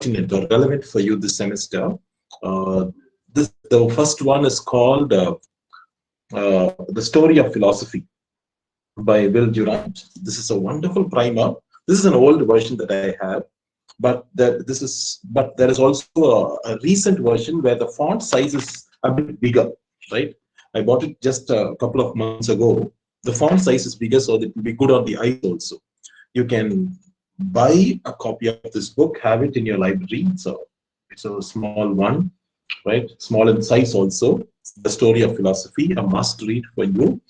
pertinent or relevant for you this semester. Uh, the first one is called The Story of Philosophy by Will Durant. This is a wonderful primer. This is an old version that I have, but there is also a recent version where the font size is a bit bigger, right? I bought it just a couple of months ago. The font size is bigger, so that it will be good on the eyes also. You can buy a copy of this book, have it in your library. So it's a small one, right? Small in size also. The Story of Philosophy, a must read for you,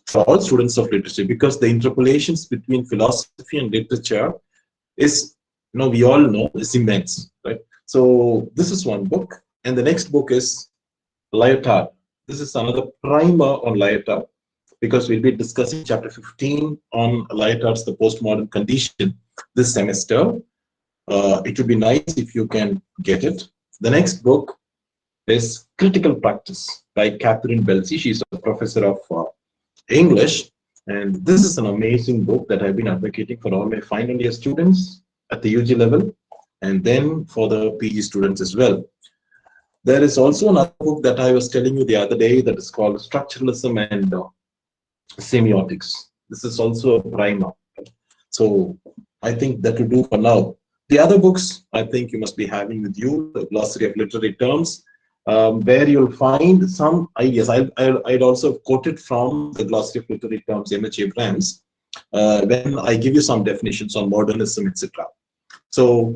for all students of literature, because the interpolations between philosophy and literature is, we all know, is immense, right? So this is one book, and the next book is Lyotard. This is another primer on Lyotard, because we'll be discussing chapter 15 on Lyotard's The Postmodern Condition this semester. It would be nice if you can get it. The next book is Critical Practice by Catherine Belsey. She's a professor of English, and this is an amazing book that I've been advocating for all my final year students at the UG level, and then for the PG students as well. There is also another book that I was telling you the other day that is called Structuralism and Semiotics. This is also a primer. So I think that will do for now. The other books I think you must be having with you, the Glossary of Literary Terms, where you'll find some ideas. I'd also quoted from the Glossary of Literary Terms, M.H. Abrams, when I give you some definitions on modernism, etc. So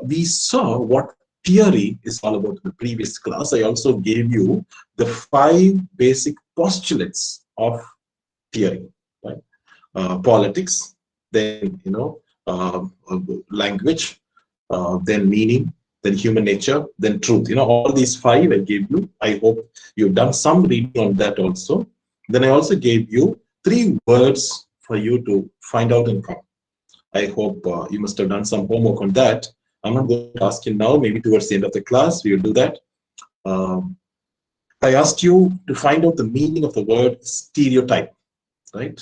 we saw what theory is all about in the previous class. I also gave you the 5 basic postulates of theory, right? Politics, then language, then meaning, then human nature, then truth. All these 5 I gave you. I hope you've done some reading on that also. Then I also gave you 3 words for you to find out and come. I hope you must have done some homework on that. I'm not going to ask you now. Maybe towards the end of the class, we will do that. I asked you to find out the meaning of the word stereotype, right?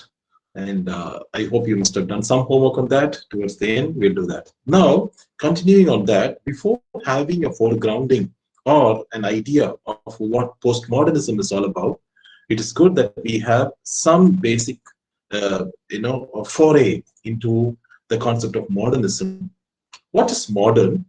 And I hope you must have done some homework on that. Towards the end, we'll do that. Now, continuing on that, before having a foregrounding or an idea of what postmodernism is all about, it is good that we have some basic, a foray into the concept of modernism. What is modern?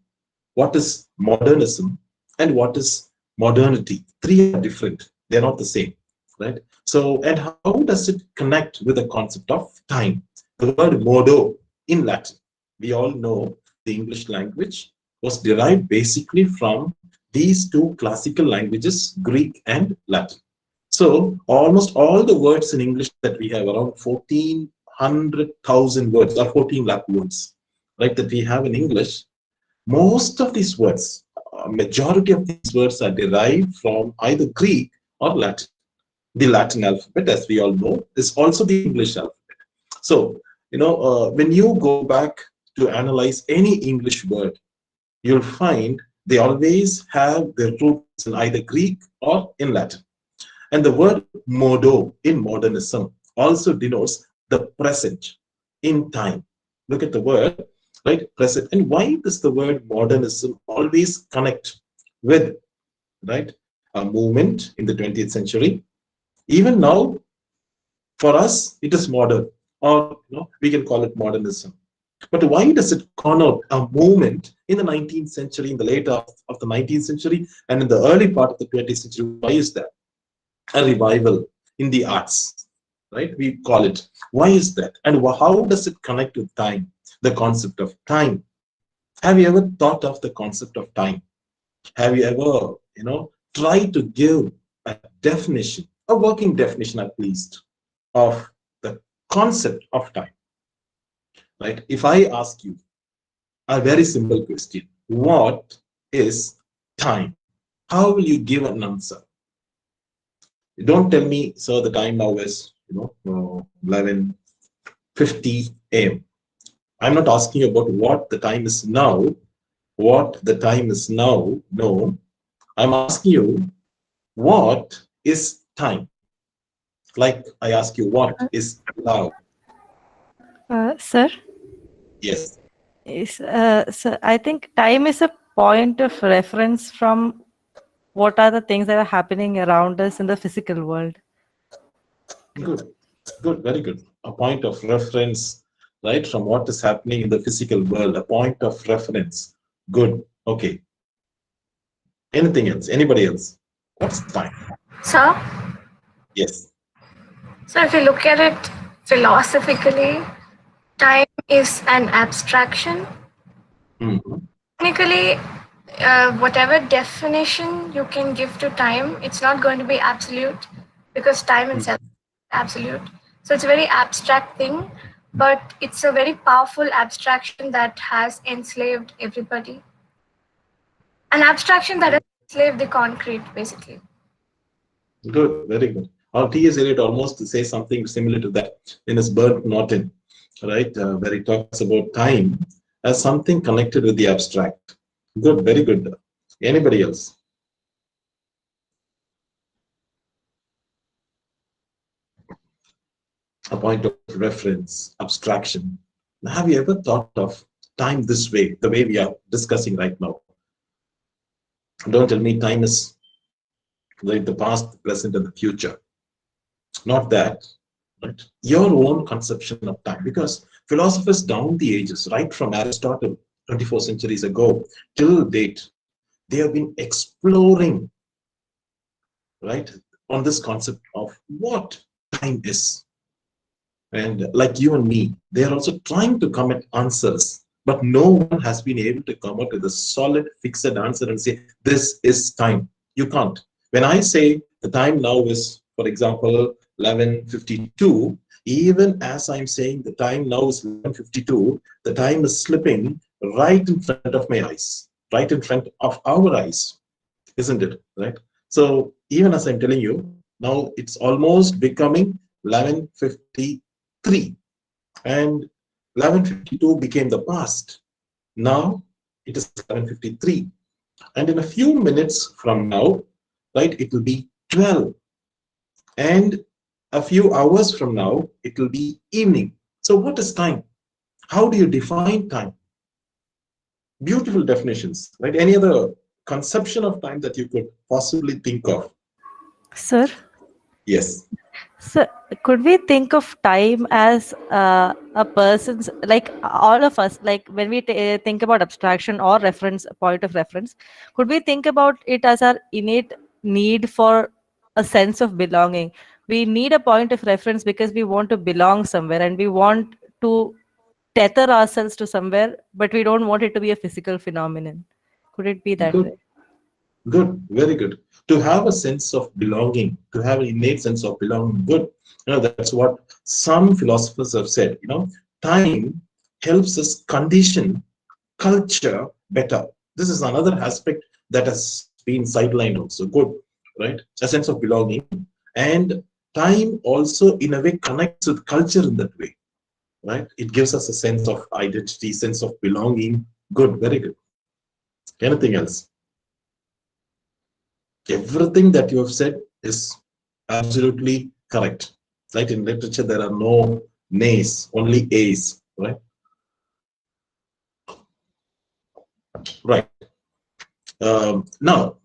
What is modernism? And what is modernity? 3 are different. They're not the same, right? So, and how does it connect with the concept of time? The word modo in Latin, we all know the English language was derived basically from these 2 classical languages, Greek and Latin. So almost all the words in English that we have, around 1400,000 words or 14 lakh words, right, that we have in English, most of these words, majority of these words are derived from either Greek or Latin. The Latin alphabet, as we all know, is also the English alphabet. So, when you go back to analyze any English word, you'll find they always have their roots in either Greek or in Latin. And the word modo in modernism also denotes the present in time. Look at the word, right? Present. And why does the word modernism always connect with, right, a movement in the 20th century? Even now, for us, it is modern, or we can call it modernism. But why does it connote a movement in the 19th century, in the late of the 19th century, and in the early part of the 20th century? Why is that? A revival in the arts, right? We call it. Why is that? And how does it connect with time? The concept of time. Have you ever thought of the concept of time? Have you ever, tried to give a definition, a working definition at least, of the concept of time? Right? If I ask you a very simple question, what is time? How will you give an answer? Don't tell me, sir, the time now is 11:50 a.m. I'm not asking you about what the time is now. What the time is now? No, I'm asking you, what is time? Like I ask you, what is love? Sir, Yes. is so I think time is a point of reference from what are the things that are happening around us in the physical world. Good, good, very good. A point of reference, right, from what is happening in the physical world, a point of reference. Good, okay. Anything else? Anybody else? What's time? So, Yes. so if you look at it philosophically, time is an abstraction. Mhm. Technically, whatever definition you can give to time, it's not going to be absolute because time itself is absolute. So it's a very abstract thing, but it's a very powerful abstraction that has enslaved everybody. An abstraction that has enslaved the concrete, basically. Good, very good. Our T.S. Eliot almost says something similar to that in his Burnt Norton, right, where he talks about time as something connected with the abstract. Good, very good. Anybody else? A point of reference, abstraction. Have you ever thought of time this way, the way we are discussing right now? Don't tell me time is like the past, the present, and the future. Not that, right? Your own conception of time, because philosophers down the ages, right from Aristotle 24 centuries ago till date, they have been exploring, right, on this concept of what time is. And like you and me, they are also trying to come at answers, but no one has been able to come up with a solid, fixed answer and say, this is time. You can't. When I say the time now is, for example, 11:52, even as I'm saying the time now is 11:52, the time is slipping right in front of my eyes, right in front of our eyes, isn't it? Right? So even as I'm telling you, now it's almost becoming 11:53, and 11:52 became the past. Now it is 11:53, and in a few minutes from now, right, it will be 12, and a few hours from now it will be evening. So what is time? How do you define time? Beautiful definitions, right? Any other conception of time that you could possibly think of? Sir, Yes. so could we think of time as a person's, like all of us, like when we think about abstraction or reference, point of reference, could we think about it as our innate need for a sense of belonging? We need a point of reference because we want to belong somewhere and we want to tether ourselves to somewhere, but we don't want it to be a physical phenomenon. Could it be that Good. way? Good, very good. To have a sense of belonging, to have an innate sense of belonging, good. That's what some philosophers have said. Time helps us condition culture better. This is another aspect that has been sidelined also. Good, right? A sense of belonging. And time also, in a way, connects with culture in that way, right? It gives us a sense of identity, sense of belonging. Good, very good. Anything else? Everything that you have said is absolutely correct. Right? In literature, there are no nays, only A's. Right? Right. Now,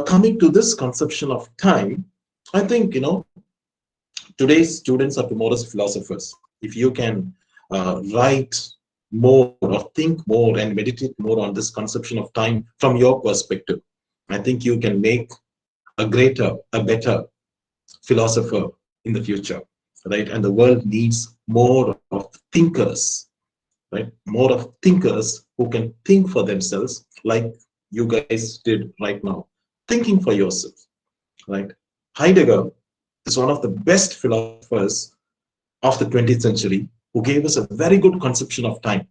coming to this conception of time, I think today's students are tomorrow's philosophers. If you can write more or think more and meditate more on this conception of time from your perspective, I think you can make a greater, a better philosopher in the future, right? And the world needs more of thinkers, right? More of thinkers who can think for themselves, like you guys did right now, thinking for yourself, right? Heidegger is one of the best philosophers of the 20th century who gave us a very good conception of time.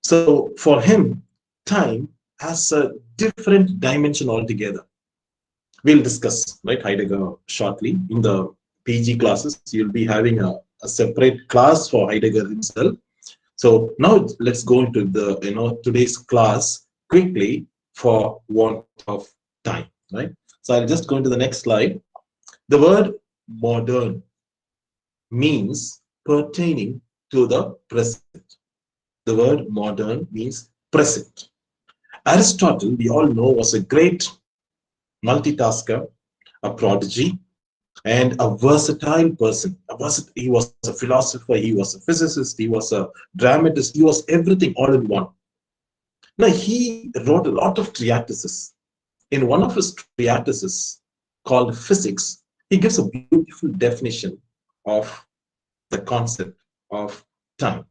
So for him, time has a different dimension altogether. We'll discuss, right, Heidegger shortly. In the PG classes, you'll be having a separate class for Heidegger himself. So now let's go into the today's class quickly for want of time, right? So I'll just go into the next slide. The word modern means pertaining to the present. The word modern means present. Aristotle, we all know, was a great multitasker, a prodigy, and a versatile person. He was a philosopher, he was a physicist, he was a dramatist, he was everything all in one. Now, he wrote a lot of treatises. In one of his treatises called Physics, he gives a beautiful definition of the concept of time.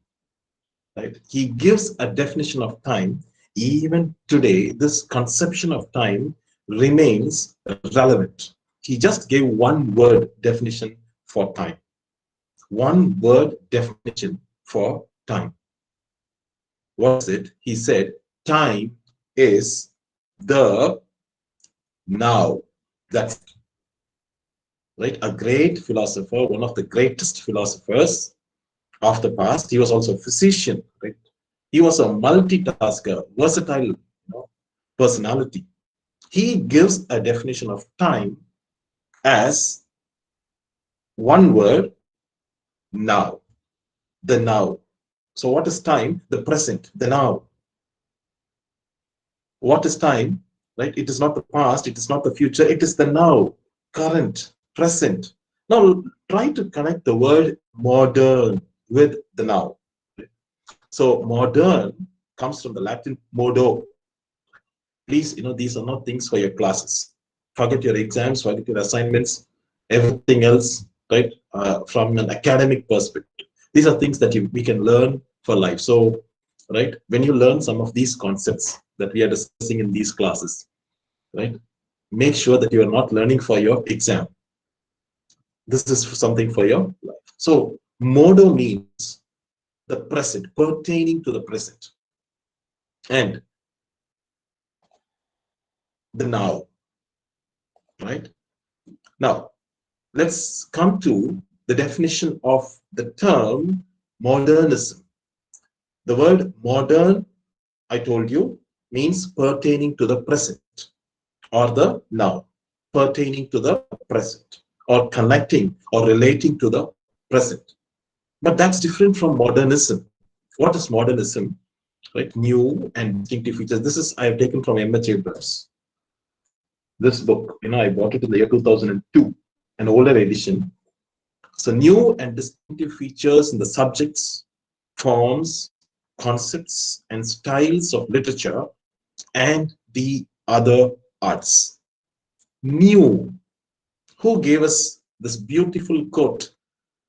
Right? He gives a definition of time. Even today, this conception of time remains relevant. He just gave one word definition for time. One word definition for time. What is it? He said, time is the now. That's it. Right? A great philosopher, one of the greatest philosophers of the past. He was also a physician, right? He was a multitasker, versatile, personality. He gives a definition of time as one word, now. The now. So what is time? The present, the now. What is time? Right? It is not the past, it is not the future, it is the now, current, present. Now try to connect the word modern with the now. So modern comes from the Latin modo. Please, these are not things for your classes. Forget your exams, forget your assignments, everything else, right? From an academic perspective, these are things that we can learn for life. So, right, when you learn some of these concepts that we are discussing in these classes, right, make sure that you are not learning for your exam. This is something for your life. So, modo means the present, pertaining to the present, and the now, right? Now, let's come to the definition of the term modernism. The word modern, I told you, means pertaining to the present or the now, pertaining to the present or connecting or relating to the present. But that's different from modernism. What is modernism? Right? New and distinctive features. This is I have taken from M.H. Abrams. This book, I bought it in the year 2002, an older edition. So new and distinctive features in the subjects, forms, concepts, and styles of literature and the other arts. New. Who gave us this beautiful quote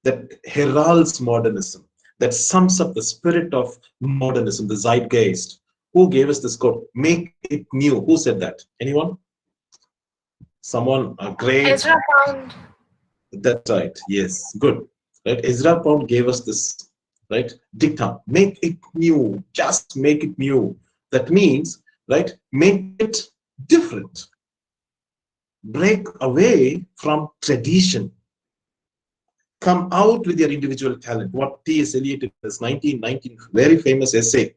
that heralds modernism, that sums up the spirit of modernism, the zeitgeist? Who gave us this quote? Make it new. Who said that? Anyone? Someone, a great. Ezra Pound. That's right. Yes, good. Right. Ezra Pound gave us this, right, dictum. Make it new. Just make it new. That means, right, make it different. Break away from tradition. Come out with your individual talent. What T.S. Eliot in his 1919 very famous essay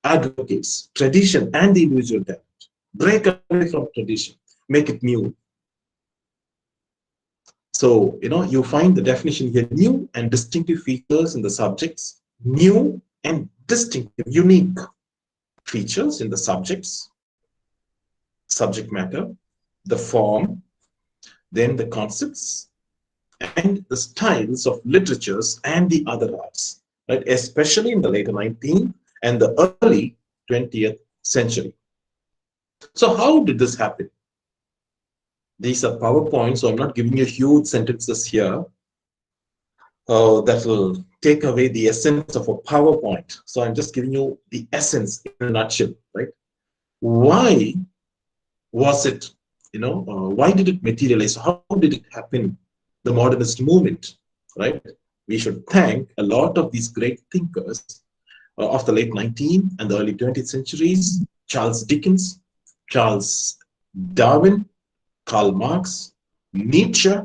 advocates tradition and the individual talent. Break away from tradition. Make it new. So, you find the definition here, new and distinctive features in the subjects, new and distinctive, unique features in the subjects, subject matter, the form, then the concepts, and the styles of literatures and the other arts, right? Especially in the later 19th and the early 20th century. So how did this happen? These are PowerPoints, so I'm not giving you huge sentences here that will take away the essence of a PowerPoint. So I'm just giving you the essence in a nutshell, right? Why was it, why did it materialize? How did it happen? The modernist movement, right? We should thank a lot of these great thinkers of the late 19th and the early 20th centuries: Charles Dickens, Charles Darwin, Karl Marx, Nietzsche,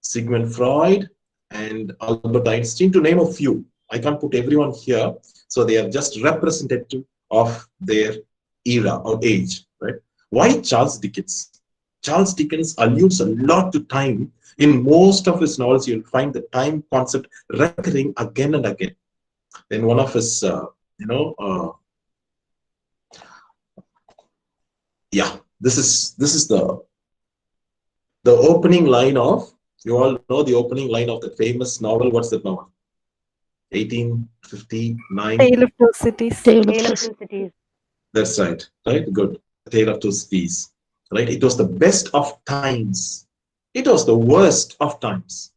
Sigmund Freud, and Albert Einstein, to name a few. I can't put everyone here, so they are just representative of their era or age, right? Why Charles Dickens? Charles Dickens alludes a lot to time. In most of his novels, you'll find the time concept recurring again and again. In one of his, Yeah, this is the opening line of, you all know the opening line of the famous novel. What's that novel? 1859. Tale of Two Cities. Tale of Tale of Two Two Cities. That's right. Right? Good. A Tale of Two Cities. Right? It was the best of times. It was the worst of times.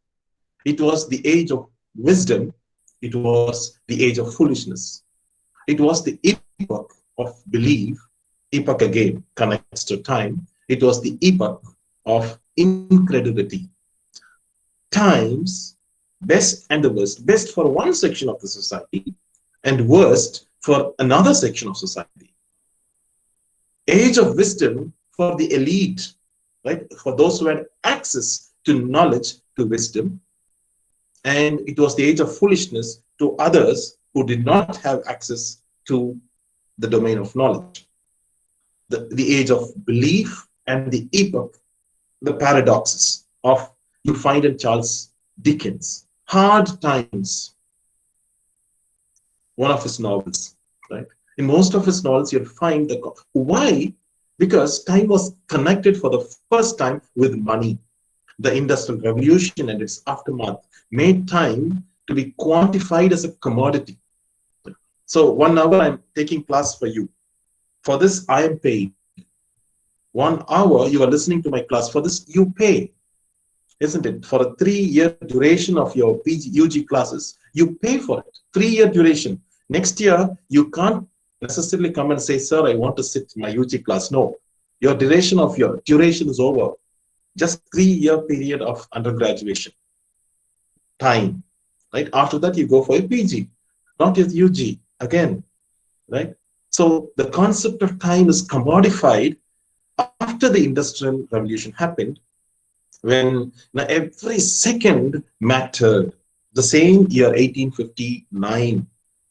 It was the age of wisdom. It was the age of foolishness. It was the epoch of belief. Epoch again connects to time. It was the epoch of incredulity. Times, best and the worst. Best for one section of the society and worst for another section of society. Age of wisdom for the elite, right? For those who had access to knowledge, to wisdom. And it was the age of foolishness to others who did not have access to the domain of knowledge. The age of belief and the epoch, the paradoxes of, you find in Charles Dickens, Hard Times, one of his novels, right? In most of his novels, you'll find the why? Because time was connected for the first time with money. The Industrial Revolution and its aftermath made time to be quantified as a commodity. So 1 hour I'm taking class for you. For this, I am paid. 1 hour you are listening to my class. For this, you pay, isn't it? For a 3-year duration of your PG, UG classes, you pay for it. 3-year duration. Next year, you can't necessarily come and say, sir, I want to sit in my UG class. No, your duration is over. Just 3-year period of undergraduation time, right? After that, you go for a PG, not just UG again, right? So the concept of time is commodified after the Industrial Revolution happened, when now every second mattered. The same year, 1859,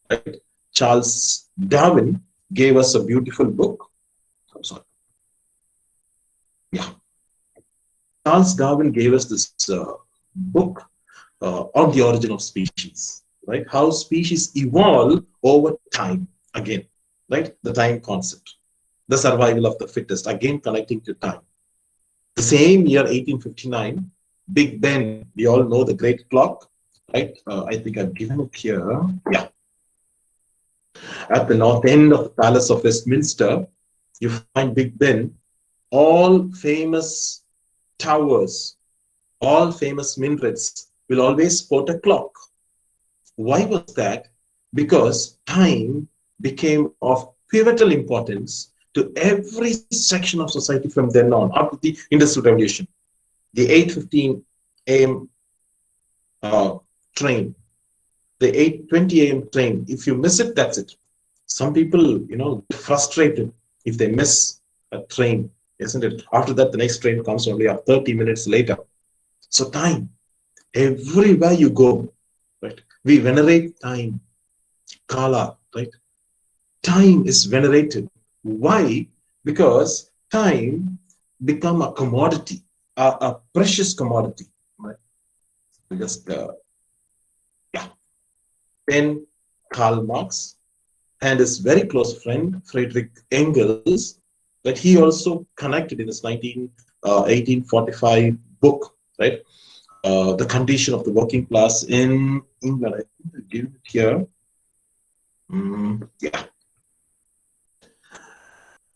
right? Charles Darwin gave us a beautiful book. I'm sorry. Yeah. Charles Darwin gave us this book on the origin of species, right? How species evolve over time, again, right? The time concept, the survival of the fittest, again connecting to time. The same year, 1859, Big Ben, we all know the great clock, right? I think I've given it here. Yeah. At the north end of the Palace of Westminster, you find Big Ben. All famous towers, all famous minarets will always sport a clock. Why was that? Because time became of pivotal importance to every section of society from then on, up to the Industrial Revolution. The 8:15 a.m. Train, the 8:20 a.m. train, if you miss it, that's it. Some people, frustrated if they miss a train, isn't it? After that, the next train comes only 30 minutes later. So time, everywhere you go, right? We venerate time, Kala, right? Time is venerated. Why? Because time become a commodity, a precious commodity, right? Just, yeah. Then Karl Marx and his very close friend, Friedrich Engels, that he also connected in his 1845 book, right? The condition of the working class in England. I think I gave it here. Yeah.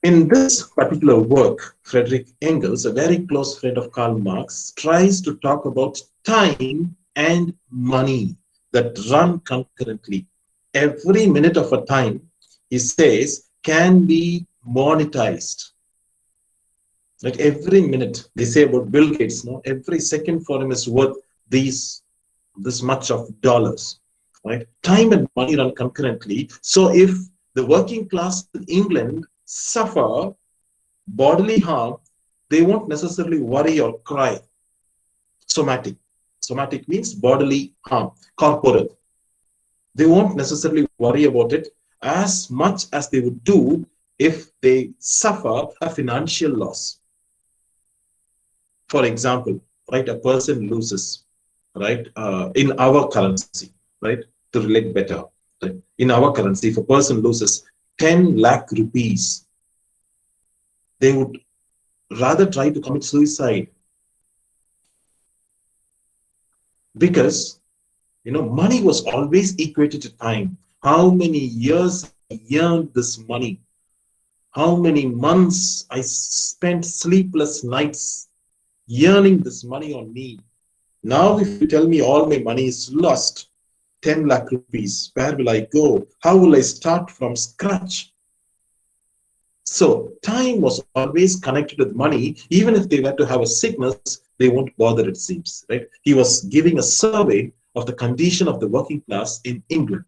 In this particular work, Friedrich Engels, a very close friend of Karl Marx, tries to talk about time and money that run concurrently. Every minute of a time, he says, can be monetized. Like every minute, they say about Bill Gates, no? Every second for him is worth this much of dollars, right? Time and money run concurrently. So if the working class in England suffer bodily harm, they won't necessarily worry or cry. Somatic. Somatic means bodily harm, corporal. They won't necessarily worry about it as much as they would do if they suffer a financial loss. For example, right, a person loses, right, in our currency, right, to relate better, right? In our currency, if a person loses 10 lakh rupees, they would rather try to commit suicide because money was always equated to time. How many years I earned this money? How many months I spent sleepless nights yearning this money on me? Now, if you tell me all my money is lost, 10 lakh rupees, where will I go? How will I start from scratch? So time was always connected with money. Even if they were to have a sickness, they won't bother, it seems, right? He was giving a survey of the condition of the working class in England.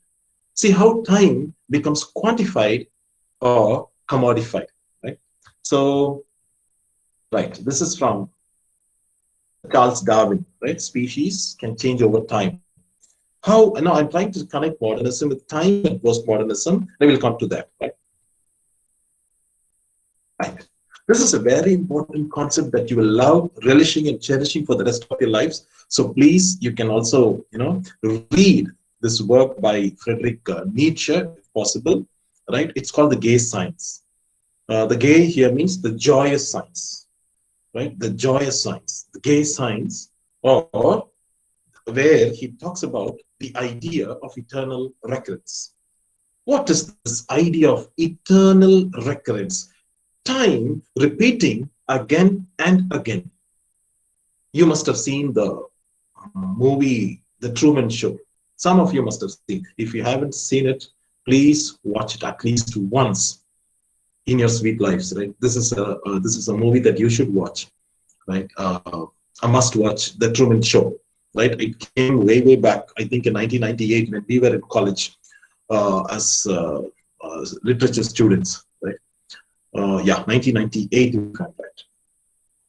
See how time becomes quantified or commodified, right? So, right, this is from Charles Darwin, right? Species can change over time. How, now I'm trying to connect modernism with time and postmodernism. I will come to that, right? Right. This is a very important concept that you will love, relishing, and cherishing for the rest of your lives. So please, you can also, read this work by Friedrich Nietzsche, if possible. Right? It's called the gay science. The gay here means the joyous science. Right? The joyous science, the gay science, or where he talks about the idea of eternal recurrence. What is this idea of eternal recurrence? Time repeating again and again. You must have seen the movie The Truman Show. Some of you must have seen. If you haven't seen it, please watch it at least once in your sweet lives. Right? This is a movie that you should watch. Right? A must watch. The Truman Show. Right? It came way back. I think in 1998 when we were in college as literature students. Right? 1998 in fact.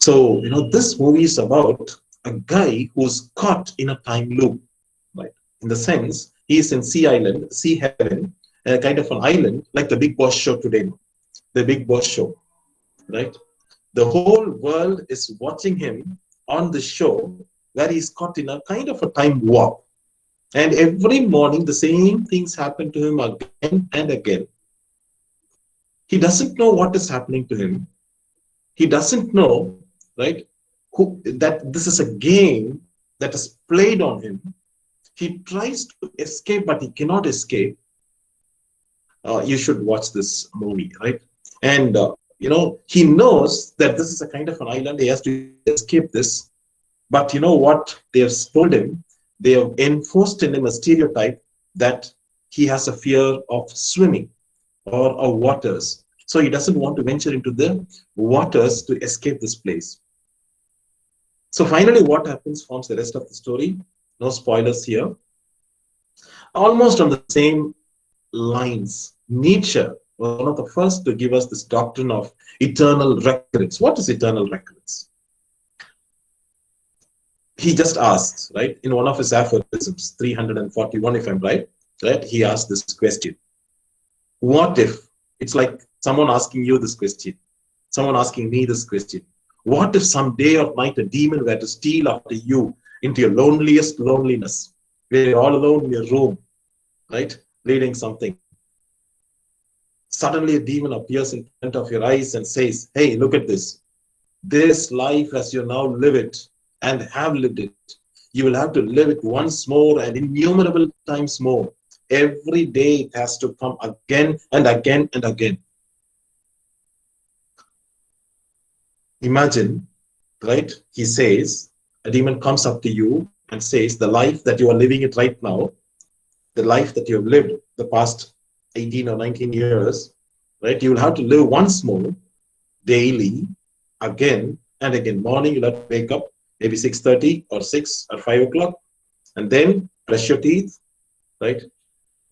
So, this movie is about a guy who's caught in a time loop, right? In the sense, he is in sea heaven, kind of an island, like the Big Boss show today, the Big Boss show, right? The whole world is watching him on the show where he's caught in a kind of a time warp. And every morning, the same things happen to him again and again. He doesn't know what is happening to him. He doesn't know, right, that this is a game that is played on him. He tries to escape, but he cannot escape. You should watch this movie, right? And, he knows that this is a kind of an island. He has to escape this. But you know what? They have told him, they have enforced in him a stereotype that he has a fear of swimming or of waters. So he doesn't want to venture into the waters to escape this place. So finally, what happens forms the rest of the story. No spoilers here. Almost on the same lines, Nietzsche was one of the first to give us this doctrine of eternal recurrence. What is eternal recurrence? He just asks, right, in one of his aphorisms, 341, if I'm right, he asked this question. What if, it's like someone asking you this question, someone asking me this question. What if some day or night a demon were to steal after you into your loneliest loneliness, where you're all alone in your room, right, reading something. Suddenly a demon appears in front of your eyes and says, hey, look at this. This life as you now live it and have lived it, you will have to live it once more and innumerable times more. Every day it has to come again and again and again. Imagine, right? He says, a demon comes up to you and says, the life that you are living it right now, the life that you have lived the past 18 or 19 years, right? You will have to live once more daily, again and again. Morning, you'll have to wake up, maybe 6:30 or 6 or 5 o'clock, and then brush your teeth, right?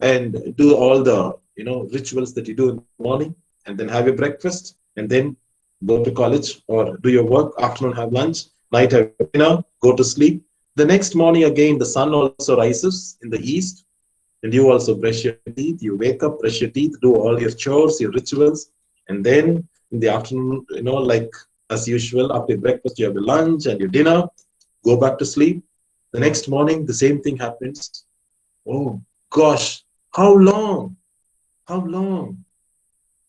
And do all the rituals that you do in the morning, and then have your breakfast, and then go to college or do your work, afternoon have lunch, night have dinner, go to sleep. The next morning again, the sun also rises in the east, and you also brush your teeth, you wake up, brush your teeth, do all your chores, your rituals, and then in the afternoon, like as usual, after breakfast, you have your lunch and your dinner, go back to sleep. The next morning, the same thing happens. Oh gosh, how long? How long?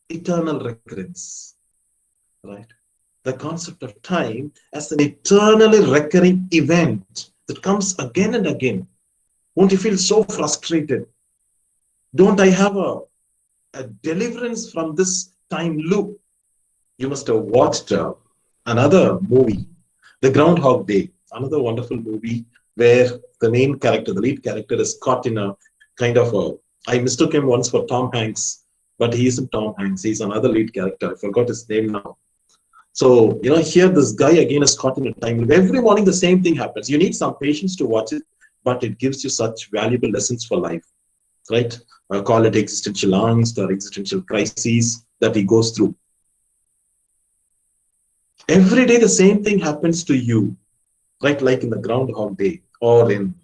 Eternal recurrence, right? The concept of time as an eternally recurring event that comes again and again. Won't you feel so frustrated? Don't I have a deliverance from this time loop? You must have watched another movie, The Groundhog Day, another wonderful movie where the main character, the lead character, is caught in a kind of a. I mistook him once for Tom Hanks, but he isn't Tom Hanks. He's another lead character. I forgot his name now. So, here this guy again is caught in a time loop. Every morning, the same thing happens. You need some patience to watch it, but it gives you such valuable lessons for life, right? Call it existential angst or existential crises that he goes through. Every day, the same thing happens to you, right? Like in the Groundhog Day or in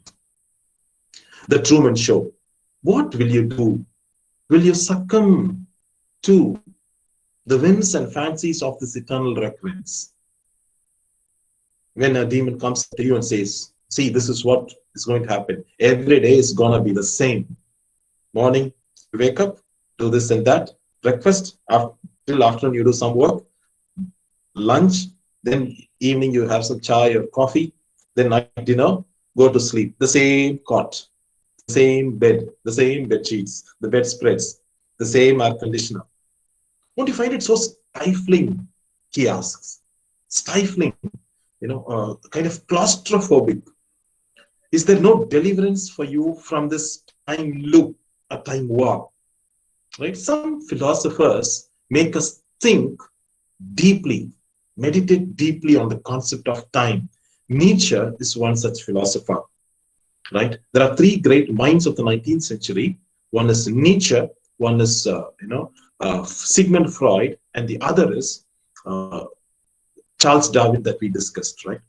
the Truman Show. What will you do? Will you succumb to the whims and fancies of this eternal recurrence? When a demon comes to you and says, see, this is what is going to happen. Every day is going to be the same. Morning, you wake up, do this and that. Breakfast, till afternoon, you do some work. Lunch, then evening, you have some chai or coffee. Then night dinner, go to sleep. The same cot, the same bed, the same bed sheets, the bedspreads, the same air conditioner. Won't you find it so stifling? He asks. Stifling, kind of claustrophobic. Is there no deliverance for you from this time loop, a time warp? Right? Some philosophers make us think deeply, meditate deeply on the concept of time. Nietzsche is one such philosopher. Right? There are three great minds of the 19th century. One is Nietzsche, one is Sigmund Freud, and the other is Charles Darwin that we discussed, right?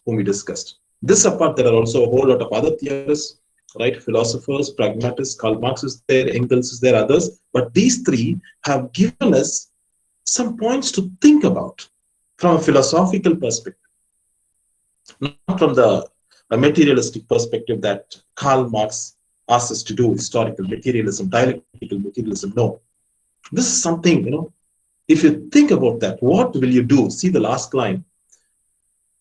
Whom we discussed. This apart, there are also a whole lot of other theorists, right? Philosophers, pragmatists, Karl Marx is there, Engels is there, others. But these three have given us some points to think about from a philosophical perspective, not from the materialistic perspective that Karl Marx asks us to do, historical materialism, dialectical materialism. No. This is something, if you think about that, what will you do? See the last line.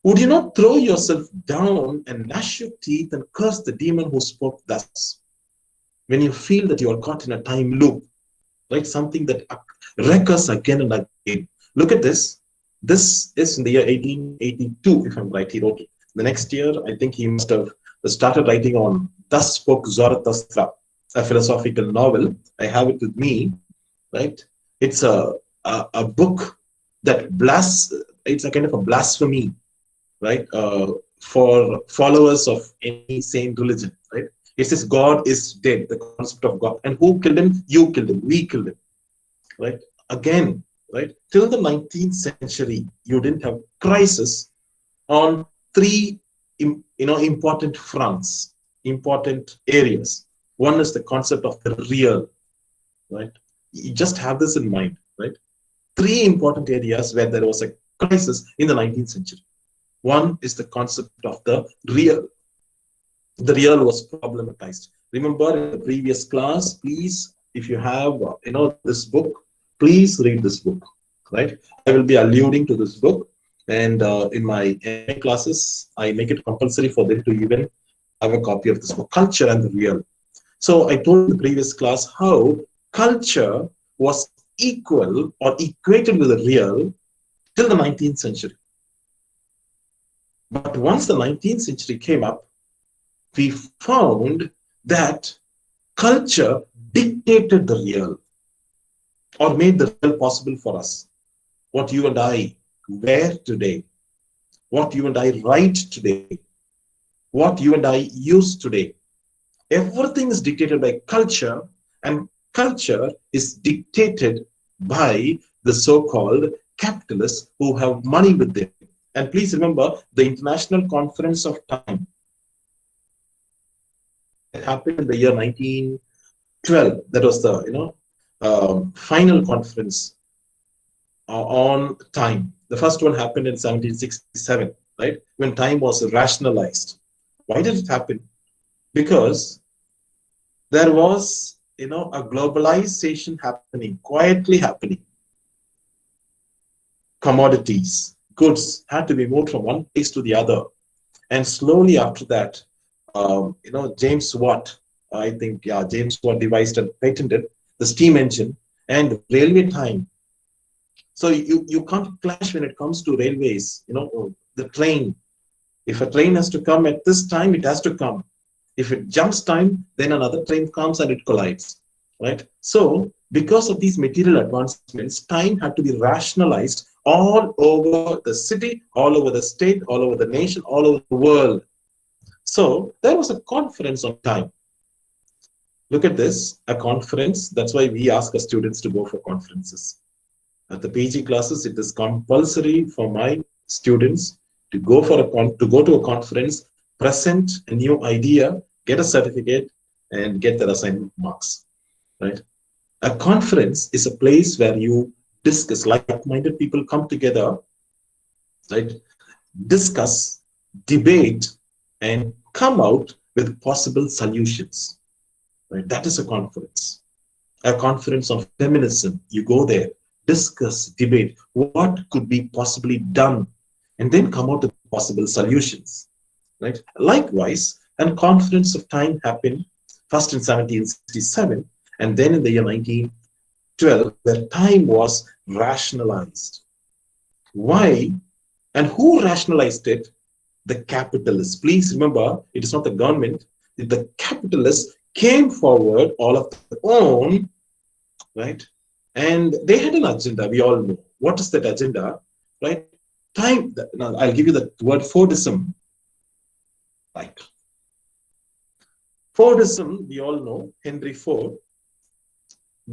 Would you not throw yourself down and gnash your teeth and curse the demon who spoke thus? When you feel that you are caught in a time loop, right? Something that recurs again and again. Look at this. This is in the year 1882, if I'm right, he wrote it. The next year, I think he must have started writing on Thus Spoke Zarathustra, a philosophical novel. I have it with me, right? It's a book that it's a kind of a blasphemy, right? For followers of any sane religion, right? It says God is dead, the concept of God. And who killed him? You killed him. We killed him, right? Again, right? Till the 19th century, you didn't have crisis on three, important fronts, important areas. One is the concept of the real, right? You just have this in mind, right? Three important areas where there was a crisis in the 19th century. One is the concept of the real. The real was problematized. Remember in the previous class, please, if you have, this book, please read this book, right? I will be alluding to this book. And in my MA classes, I make it compulsory for them to even have a copy of this book, Culture and the Real. So I told in the previous class how culture was equal or equated with the real till the 19th century. But once the 19th century came up, we found that culture dictated the real or made the real possible for us. What you and I wear today, what you and I write today, what you and I use today, everything is dictated by culture, and culture is dictated by the so-called capitalists who have money with them. And please remember the International Conference of Time. It happened in the year 1912. That was the final conference on time. The first one happened in 1767, right? When time was rationalized. Why did it happen? Because there was, a globalization happening, quietly happening. commodities, goods had to be moved from one place to the other. And slowly after that, James Watt, I think, yeah, James Watt devised and patented the steam engine and railway time. So you can't clash when it comes to railways. The train. If a train has to come at this time, it has to come. If it jumps time, then another train comes and it collides, right? So because of these material advancements, time had to be rationalized all over the city, all over the state, all over the nation, all over the world. So there was a conference on time. Look at this, a conference. That's why we ask our students to go for conferences. At the PG classes, it is compulsory for my students to go to a conference, present a new idea, get a certificate, and get their assignment marks. Right? A conference is a place where you discuss, like-minded people come together, right? Discuss, debate, and come out with possible solutions. Right? That is a conference. A conference on feminism. You go there, discuss, debate what could be possibly done, and then come out with possible solutions. Right? Likewise, a conference of time happened first in 1767 and then in the year 1912, where time was rationalized. Why? And who rationalized it? The capitalists. Please remember, it is not the government. The capitalists came forward all of their own, right? And they had an agenda, we all know. What is that agenda, right? Time, now I'll give you the word Fordism. Right. Fordism, we all know, Henry Ford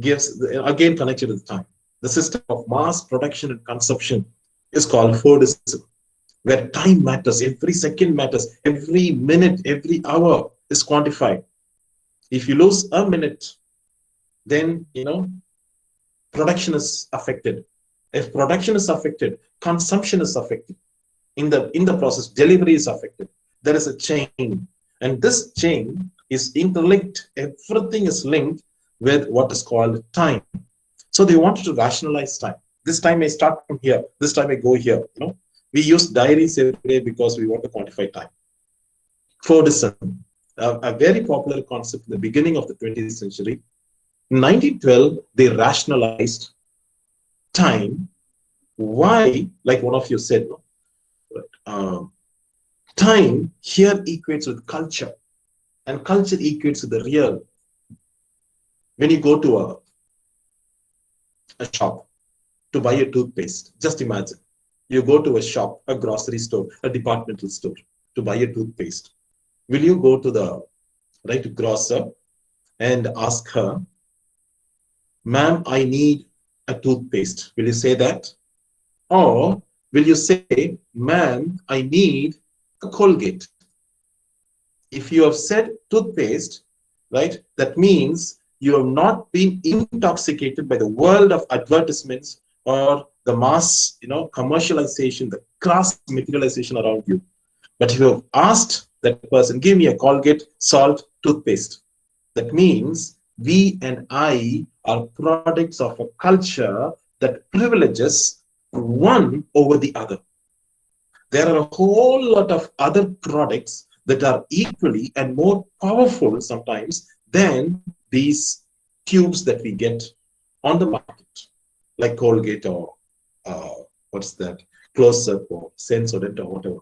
gives, again connected with time. The system of mass production and consumption is called Fordism, where time matters, every second matters, every minute, every hour is quantified. If you lose a minute, then, production is affected. If production is affected, consumption is affected. In the process, delivery is affected. There is a chain, and this chain is interlinked. Everything is linked with what is called time. So they wanted to rationalize time. This time may start from here. This time may go here. We use diaries every day because we want to quantify time. Fordism, a very popular concept in the beginning of the 20th century. In 1912, they rationalized time. Why? Like one of you said, time here equates with culture, and culture equates with the real. When you go to a shop to buy a toothpaste, just imagine, you go to a shop, a grocery store, a departmental store to buy a toothpaste. Will you go to the grocer and ask her, ma'am, I need a toothpaste? Will you say that? Or will you say, ma'am, I need a Colgate? If you have said toothpaste, right, that means you have not been intoxicated by the world of advertisements or the mass, commercialization, the crass materialization around you. But if you have asked that person, give me a Colgate salt toothpaste, that means we and I are products of a culture that privileges one over the other. There are a whole lot of other products that are equally and more powerful sometimes than these tubes that we get on the market, like Colgate or what's that, Close-Up or Sensodyne or whatever.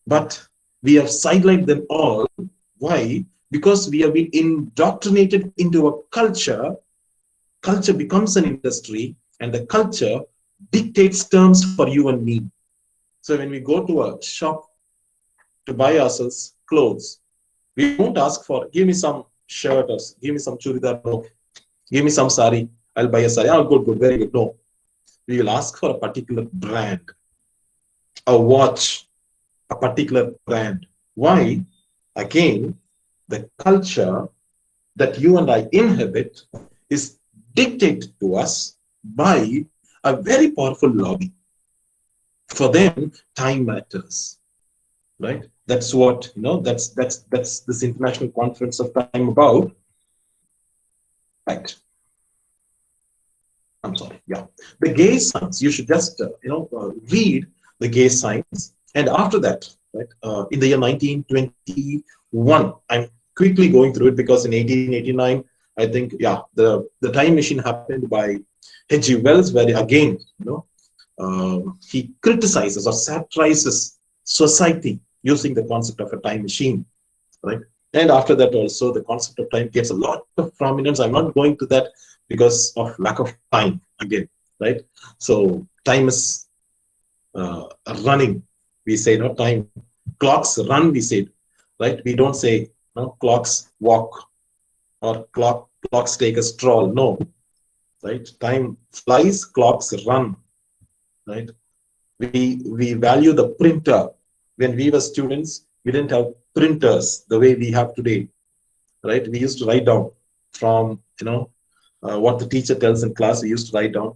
But we have sidelined them all. Why? Because we have been indoctrinated into a culture. Culture becomes an industry, and the culture dictates terms for you and me. So when we go to a shop to buy ourselves clothes, we won't ask for, give me some shirt or give me some churidar. No. Give me some sari. I'll buy a sari. Oh, good, very good. No. We will ask for a particular brand, a watch, a particular brand. Why? Again, the culture that you and I inhabit is dictated to us by a very powerful lobby. For them, time matters, right? That's what, that's this International Conference of Time about, right? I'm sorry, yeah. The gay signs, you should just, read the gay signs. And after that, right, in the year 1921, I'm quickly going through it because in 1889, I think, yeah, the time machine happened by H.G. Wells, where again, he criticizes or satirizes society using the concept of a time machine, right? And after that, also the concept of time gets a lot of prominence. I'm not going to that because of lack of time again, right? So time is running. We say no time. Clocks run. We say, right? We don't say no clocks walk or clocks take a stroll. No, right? Time flies. Clocks run. Right? We value the printer. When we were students, we didn't have printers the way we have today, right? We used to write down from what the teacher tells in class. We used to write down.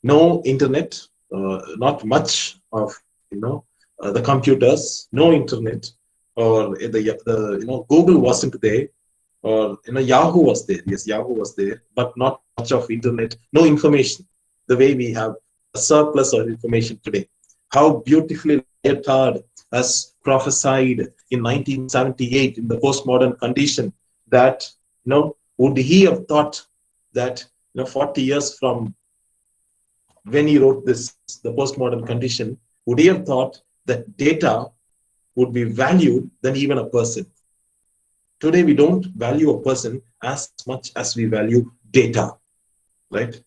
No internet, not much of the computers. No internet, or the Google wasn't there, or Yahoo was there. Yes, Yahoo was there, but not much of internet. No information. The way we have a surplus of information today. How beautifully Lyotard has prophesied in 1978 in the postmodern condition that would he have thought that 40 years from when he wrote this, the postmodern condition, would he have thought that data would be valued than even a person? Today, we don't value a person as much as we value data, right?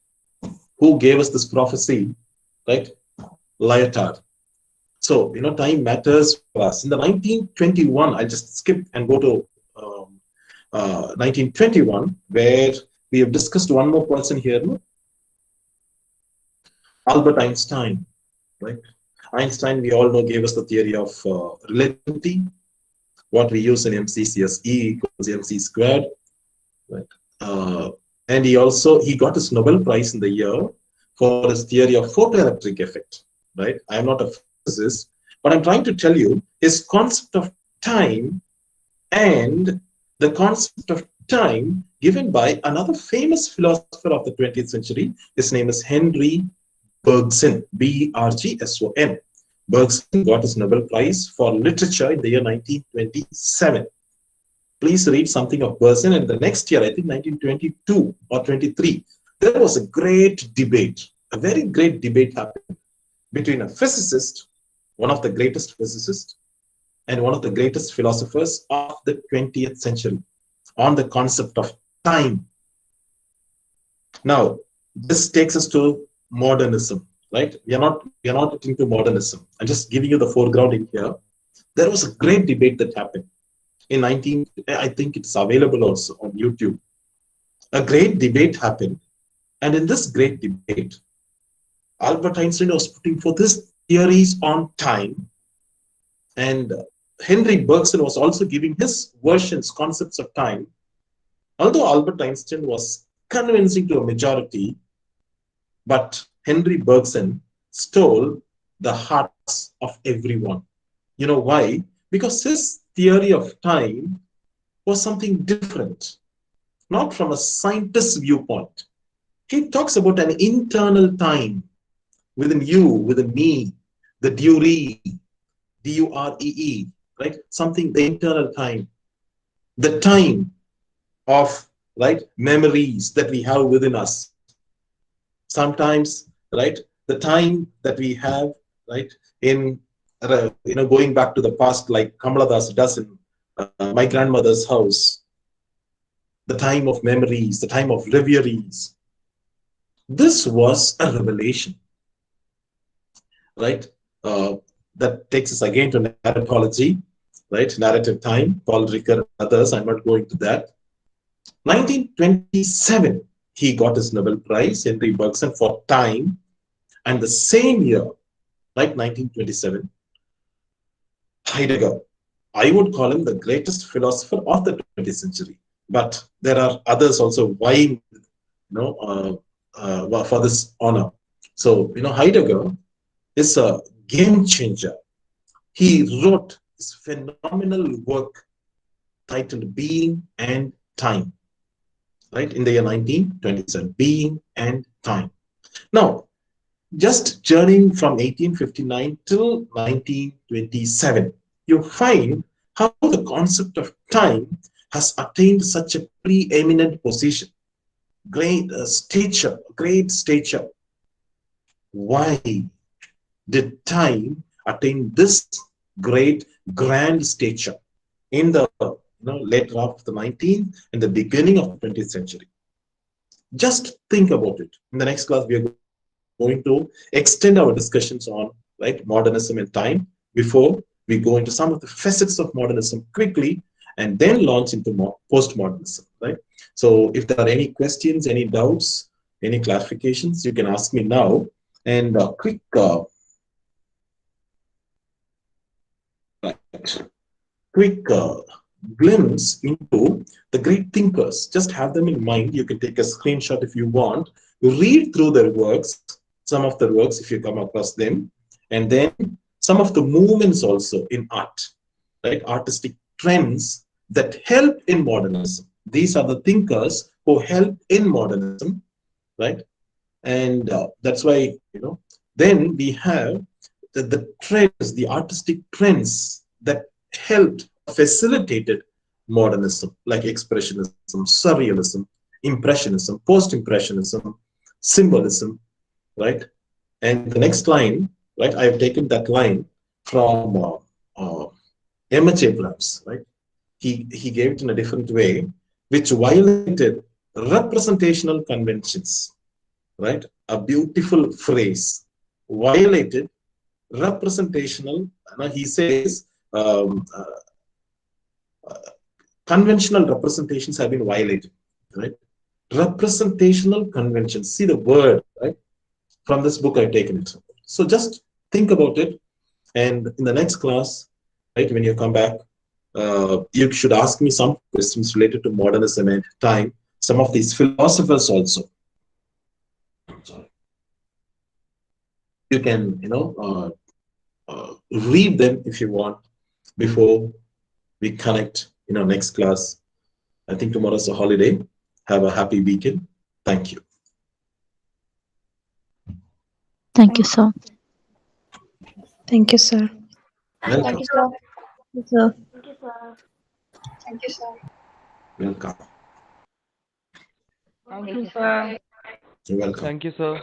Who gave us this prophecy, right? Lyotard. So, time matters for us. In the 1921, I'll just skip and go to 1921, where we have discussed one more person here, Albert Einstein, right? Einstein, we all know, gave us the theory of relativity, what we use in MCC as E equals MC squared, right? And he got his Nobel Prize in the year for his theory of photoelectric effect, right? I am not a physicist, but I'm trying to tell you his concept of time and the concept of time given by another famous philosopher of the 20th century. His name is Henry Bergson, Bergson. Bergson got his Nobel Prize for literature in the year 1927. Please read something of Bergson. And the next year, I think 1922 or 23, there was a great debate, a very great debate happened between a physicist, one of the greatest physicists, and one of the greatest philosophers of the 20th century on the concept of time. Now, this takes us to modernism, right? We are not into modernism. I'm just giving you the foreground in here. There was a great debate that happened in I think it's available also on YouTube. A great debate happened. And in this great debate, Albert Einstein was putting forth his theories on time. And Henry Bergson was also giving his versions, concepts of time. Although Albert Einstein was convincing to a majority, but Henry Bergson stole the hearts of everyone. You know why? Because his theory of time was something different, not from a scientist's viewpoint. He talks about an internal time within you, within me, the duree, D-U-R-E-E, right? Something, the internal time, the time of, right, memories that we have within us. Sometimes, right, the time that we have, right, in, going back to the past, like Kamala Das does in my grandmother's house, the time of memories, the time of reveries. This was a revelation, right? That takes us again to narratology, right? Narrative time, Paul Ricoeur and others. I'm not going to that. 1927, he got his Nobel Prize, Henry Bergson, for time. And the same year, like 1927, Heidegger, I would call him the greatest philosopher of the 20th century. But there are others also vying, for this honor. So, Heidegger is a game changer. He wrote this phenomenal work titled Being and Time, right, in the year 1927, Being and Time. Now, just journeying from 1859 till 1927, you find how the concept of time has attained such a preeminent position, great stature. Why did time attain this great grand stature in the later half of the 19th and the beginning of the 20th century? Just think about it. In the next class, we are going to extend our discussions on modernism and time before we go into some of the facets of modernism quickly and then launch into postmodernism. Right. So, if there are any questions, any doubts, any clarifications, you can ask me now. And quick glimpse into the great thinkers. Just have them in mind. You can take a screenshot if you want. Read through their works, some of their works if you come across them, and then some of the movements also in art, right? Artistic trends that help in modernism. These are the thinkers who help in modernism, right? And that's why, then we have the trends, the artistic trends that helped, facilitated modernism, like expressionism, surrealism, impressionism, post-impressionism, symbolism, right? And the next line, right, I have taken that line from Emma Abrams, right? He gave it in a different way, which violated representational conventions, right? A beautiful phrase, violated representational. He says conventional representations have been violated, right? Representational conventions. See the word, right? From this book, I've taken it. So just think about it. And in the next class, right, when you come back, you should ask me some questions related to modernism and time, some of these philosophers also. You can, read them if you want before we connect in our next class. I think tomorrow's a holiday. Have a happy weekend. Thank you. Thank you, sir. Thank you, sir. Thank Welcome. you, sir. Yes, sir. Thank you, sir. Welcome. Thank you, sir. You're welcome. Thank you, sir.